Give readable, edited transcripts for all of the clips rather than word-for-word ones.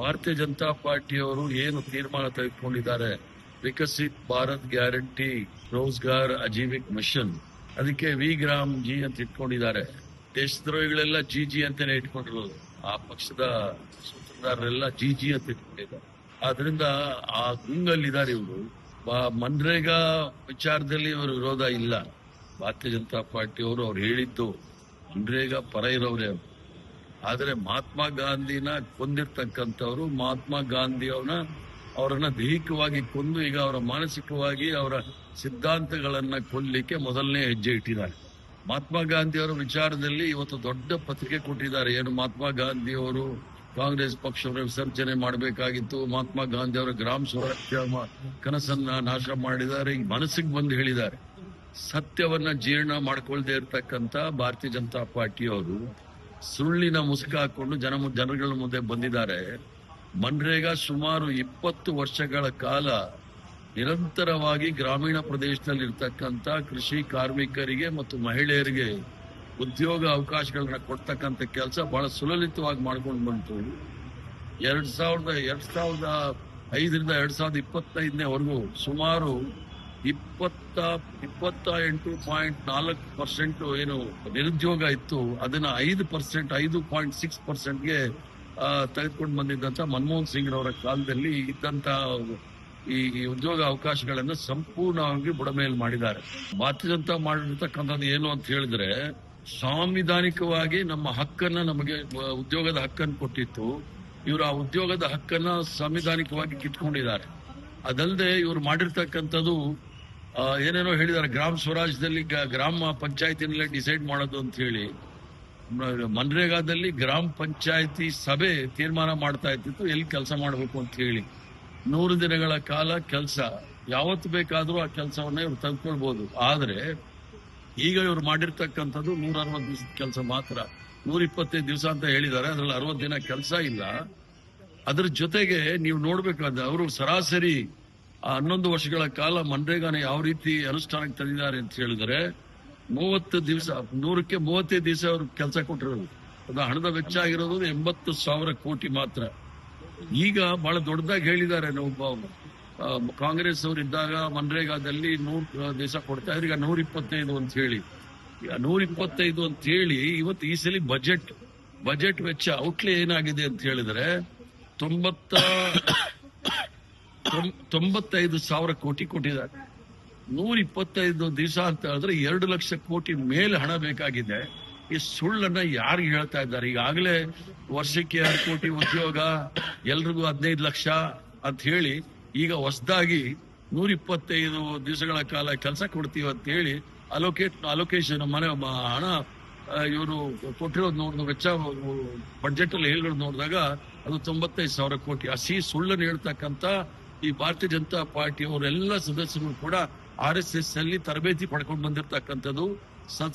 ಭಾರತೀಯ ಜನತಾ ಪಾರ್ಟಿಯವರು ಏನು ತೀರ್ಮಾನ ತೆಗೆದುಕೊಂಡಿದ್ದಾರೆ, ವಿಕಸಿತ್ ಭಾರತ್ ಗ್ಯಾರಂಟಿ ರೋಜ್ಗಾರ್ ಅಜೀವಿಕ್ ಮಿಷನ್, ಅದಕ್ಕೆ ವಿಗ್ರಾಮ್ ಜಿ ಅಂತ ಇಟ್ಕೊಂಡಿದ್ದಾರೆ. ದೇಶದ್ರೋಹಿಗಳೆಲ್ಲ ಜಿ ಅಂತಾನೆ ಇಟ್ಕೊಂಡಿರೋದು. ಆ ಪಕ್ಷದ ಸೂತ್ರಧಾರರೆಲ್ಲ ಜಿ ಅಂತ ಇಟ್ಕೊಂಡಿದ್ದಾರೆ. ಆದ್ರಿಂದ ಆ ಗುಂಗಲ್ಲಿದ್ದಾರೆ ಇವರು. ಮನ್ರೇಗಾ ವಿಚಾರದಲ್ಲಿ ಇವರು ವಿರೋಧ ಇಲ್ಲ. ಭಾರತೀಯ ಜನತಾ ಪಾರ್ಟಿಯವರು ಅವ್ರು ಹೇಳಿದ್ದು ಮನ್ರೇಗಾ ಪರ ಇರೋರೇ ಅವರು. ಆದರೆ ಮಹಾತ್ಮ ಗಾಂಧಿನ ಕೊಂದಿರ್ತಕ್ಕಂಥವ್ರು ಮಹಾತ್ಮ ಗಾಂಧಿ ಅವರನ್ನ ದೈಹಿಕವಾಗಿ ಕೊಂದು ಈಗ ಅವರ ಮಾನಸಿಕವಾಗಿ ಅವರ ಸಿದ್ಧಾಂತಗಳನ್ನ ಕೊಲ್ಲಲಿಕ್ಕೆ ಮೊದಲನೇ ಹೆಜ್ಜೆ ಇಟ್ಟಿದ್ದಾರೆ. ಮಹಾತ್ಮ ಗಾಂಧಿ ಅವರ ವಿಚಾರದಲ್ಲಿ ಇವತ್ತು ದೊಡ್ಡ ಪತ್ರಿಕೆ ಕೊಟ್ಟಿದ್ದಾರೆ. ಏನು ಮಹಾತ್ಮ ಗಾಂಧಿ ಅವರು ಕಾಂಗ್ರೆಸ್ ಪಕ್ಷವನ್ನು ವಿಸರ್ಜನೆ ಮಾಡಬೇಕಾಗಿತ್ತು, ಮಹಾತ್ಮ ಗಾಂಧಿ ಅವರ ಗ್ರಾಮ ಸ್ವರಾಜ್ಯ ಕನಸನ್ನ ನಾಶ ಮಾಡಿದ್ದಾರೆ, ಈ ಮನಸ್ಸಿಗೆ ಬಂದು ಹೇಳಿದ್ದಾರೆ. ಸತ್ಯವನ್ನ ಜೀರ್ಣ ಮಾಡ್ಕೊಳ್ದೇ ಇರತಕ್ಕಂತ ಭಾರತೀಯ ಜನತಾ ಪಾರ್ಟಿಯವರು ಸುಳ್ಳಿನ ಮುಸುಕ ಹಾಕೊಂಡು ಜನಗಳ ಮುಂದೆ ಬಂದಿದ್ದಾರೆ. ಮನ್ರೇಗಾ ಸುಮಾರು 20 ವರ್ಷಗಳ ಕಾಲ ನಿರಂತರವಾಗಿ ಗ್ರಾಮೀಣ ಪ್ರದೇಶದಲ್ಲಿ ಇರ್ತಕ್ಕಂಥ ಕೃಷಿ ಕಾರ್ಮಿಕರಿಗೆ ಮತ್ತು ಮಹಿಳೆಯರಿಗೆ ಉದ್ಯೋಗ ಅವಕಾಶಗಳನ್ನ ಕೊಡ್ತಕ್ಕಂಥ ಕೆಲಸ ಬಹಳ ಸುಲಲಿತವಾಗಿ ಮಾಡ್ಕೊಂಡು ಬಂತು. 2005ರಿಂದ 2025ವರೆಗೂ ಸುಮಾರು 28.4% ಏನು ನಿರುದ್ಯೋಗ ಇತ್ತು, ಅದನ್ನ 5.6%ಗೆ ತೆಗೆದುಕೊಂಡು ಬಂದಿದ್ದಂತ ಮನಮೋಹನ್ ಸಿಂಗ್ ಅವರ ಕಾಲದಲ್ಲಿ ಇದ್ದಂತ ಈ ಉದ್ಯೋಗ ಅವಕಾಶಗಳನ್ನು ಸಂಪೂರ್ಣವಾಗಿ ಬುಡಮೇಲು ಮಾಡಿದ್ದಾರೆ. ಭಾರತೀಯ ಜನತಾ ಮಾಡಿರ್ತಕ್ಕಂಥದ್ದು ಏನು ಅಂತ ಹೇಳಿದ್ರೆ, ಸಾಂವಿಧಾನಿಕವಾಗಿ ನಮ್ಮ ಹಕ್ಕನ್ನ, ನಮಗೆ ಉದ್ಯೋಗದ ಹಕ್ಕನ್ನು ಕೊಟ್ಟಿತ್ತು. ಇವರು ಆ ಉದ್ಯೋಗದ ಹಕ್ಕನ್ನ ಸಂವಿಧಾನಿಕವಾಗಿ ಕಿತ್ಕೊಂಡಿದ್ದಾರೆ. ಅದಲ್ಲದೆ ಇವರು ಮಾಡಿರ್ತಕ್ಕಂಥದ್ದು ಏನೇನೋ ಹೇಳಿದ್ದಾರೆ. ಗ್ರಾಮ ಸ್ವರಾಜ್ಯದಲ್ಲಿ ಗ್ರಾಮ ಪಂಚಾಯತಿನಲ್ಲೇ ಡಿಸೈಡ್ ಮಾಡೋದು ಅಂತ ಹೇಳಿ, ಮನ್ರೇಗಾದಲ್ಲಿ ಗ್ರಾಮ ಪಂಚಾಯತಿ ಸಭೆ ತೀರ್ಮಾನ ಮಾಡ್ತಾ ಇತ್ತು ಎಲ್ಲಿ ಕೆಲಸ ಮಾಡಬೇಕು ಅಂತ ಹೇಳಿ. 100 ದಿನಗಳ ಕಾಲ ಕೆಲಸ, ಯಾವತ್ತು ಬೇಕಾದ್ರೂ ಆ ಕೆಲಸವನ್ನ ಇವ್ರು ತೆಗೆದುಕೊಳ್ಬಹುದು. ಆದ್ರೆ ಈಗ ಇವ್ರು ಮಾಡಿರ್ತಕ್ಕಂಥದ್ದು 160 ದಿವಸದ ಕೆಲಸ ಮಾತ್ರ. 125 ದಿವಸ ಅಂತ ಹೇಳಿದ್ದಾರೆ, ಅದ್ರಲ್ಲಿ 60 ದಿನ ಕೆಲಸ ಇಲ್ಲ. ಅದ್ರ ಜೊತೆಗೆ ನೀವು ನೋಡ್ಬೇಕಾದ ಅವರು ಸರಾಸರಿ 11 ವರ್ಷಗಳ ಕಾಲ ಮನ್ರೇಗಾನ ಯಾವ ರೀತಿ ಅನುಷ್ಠಾನಕ್ಕೆ ತಂದಿದ್ದಾರೆ ಅಂತ ಹೇಳಿದ್ರೆ, 30 ದಿವಸ 100ಕ್ಕೆ 35 ದಿವಸ ಅವ್ರು ಕೆಲಸ ಕೊಟ್ಟಿರೋದು. ಅದು ಹಣದ ವೆಚ್ಚ ಆಗಿರೋದು 80,000 ಕೋಟಿ ಮಾತ್ರ. ಈಗ ಬಹಳ ದೊಡ್ಡದಾಗಿ ಹೇಳಿದ್ದಾರೆ. ಕಾಂಗ್ರೆಸ್ ಅವರು ಇದ್ದಾಗ ಮನ್ರೇಗಾದಲ್ಲಿ 100 ದಿವಸ ಕೊಡ್ತಾ ಇದ್ರು, ಈಗ 125 ಅಂತ ಹೇಳಿ. 125 ಅಂತ ಹೇಳಿ ಇವತ್ತು ಈ ಸಲ ಬಜೆಟ್ ವೆಚ್ಚ ಔಟ್ಲೇ ಏನಾಗಿದೆ ಅಂತ ಹೇಳಿದ್ರೆ 95,000 ಕೋಟಿ ಕೊಟ್ಟಿದ್ದಾರೆ. 125 ದಿವಸ ಅಂತ ಹೇಳಿದ್ರೆ 2 ಲಕ್ಷ ಕೋಟಿ ಮೇಲೆ ಹಣ ಬೇಕಾಗಿದೆ. ಈ ಸುಳ್ಳನ್ನ ಯಾರಿಗೆ ಹೇಳ್ತಾ ಇದ್ದಾರೆ? ಈಗಾಗಲೇ ವರ್ಷಕ್ಕೆ 2 ಕೋಟಿ ಉದ್ಯೋಗ, ಎಲ್ರಿಗೂ 15 ಲಕ್ಷ ಅಂತ ಹೇಳಿ ಈಗ ಹೊಸದಾಗಿ 125 ದಿವಸಗಳ ಕಾಲ ಕೆಲಸ ಕೊಡ್ತೀವಿ ಅಂತ ಹೇಳಿ ಅಲೋಕೇಶನ್ ಹಣ ಇವರು ಕೊಟ್ಟಿರೋದು ನೋಡಿದ ವೆಚ್ಚ ಬಜೆಟ್ ಅಲ್ಲಿ ಹೇಳಿರೋದು ನೋಡಿದಾಗ ಅದು 95,000 ಕೋಟಿ. ಹಸಿ ಸುಳ್ಳನ್ನು ಹೇಳ್ತಕ್ಕಂಥ ಈ ಭಾರತೀಯ ಜನತಾ ಪಾರ್ಟಿಯವರೆಲ್ಲ ಸದಸ್ಯರು ಕೂಡ RSS ಅಲ್ಲಿ ತರಬೇತಿ ಪಡ್ಕೊಂಡು ಬಂದಿರತಕ್ಕಂಥದ್ದು.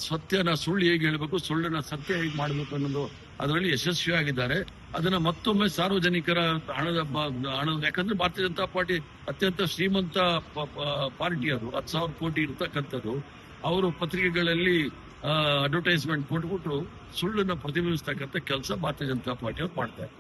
ಸತ್ಯನ ಸುಳ್ಳು ಹೇಗೆ ಹೇಳ್ಬೇಕು, ಸುಳ್ಳನ್ನ ಸತ್ಯ ಹೇಗೆ ಮಾಡಬೇಕು ಅನ್ನೋದು ಅದರಲ್ಲಿ ಯಶಸ್ವಿಯಾಗಿದ್ದಾರೆ. ಅದನ್ನ ಮತ್ತೊಮ್ಮೆ ಸಾರ್ವಜನಿಕರ ಹಣದ ಯಾಕಂದ್ರೆ ಭಾರತೀಯ ಜನತಾ ಪಾರ್ಟಿ ಅತ್ಯಂತ ಶ್ರೀಮಂತ ಪಾರ್ಟಿ, ಅದು 10,000 ಕೋಟಿ ಇರ್ತಕ್ಕಂಥದ್ದು. ಅವರು ಪತ್ರಿಕೆಗಳಲ್ಲಿ ಅಡ್ವರ್ಟೈಸ್ಮೆಂಟ್ ಕೊಟ್ಬಿಟ್ಟು ಸುಳ್ಳನ್ನ ಪ್ರತಿಬಿಂಬಿಸ್ತಕ್ಕಂಥ ಕೆಲಸ ಭಾರತೀಯ ಜನತಾ ಪಾರ್ಟಿ ಅವ್ರು ಮಾಡ್ತಾರೆ.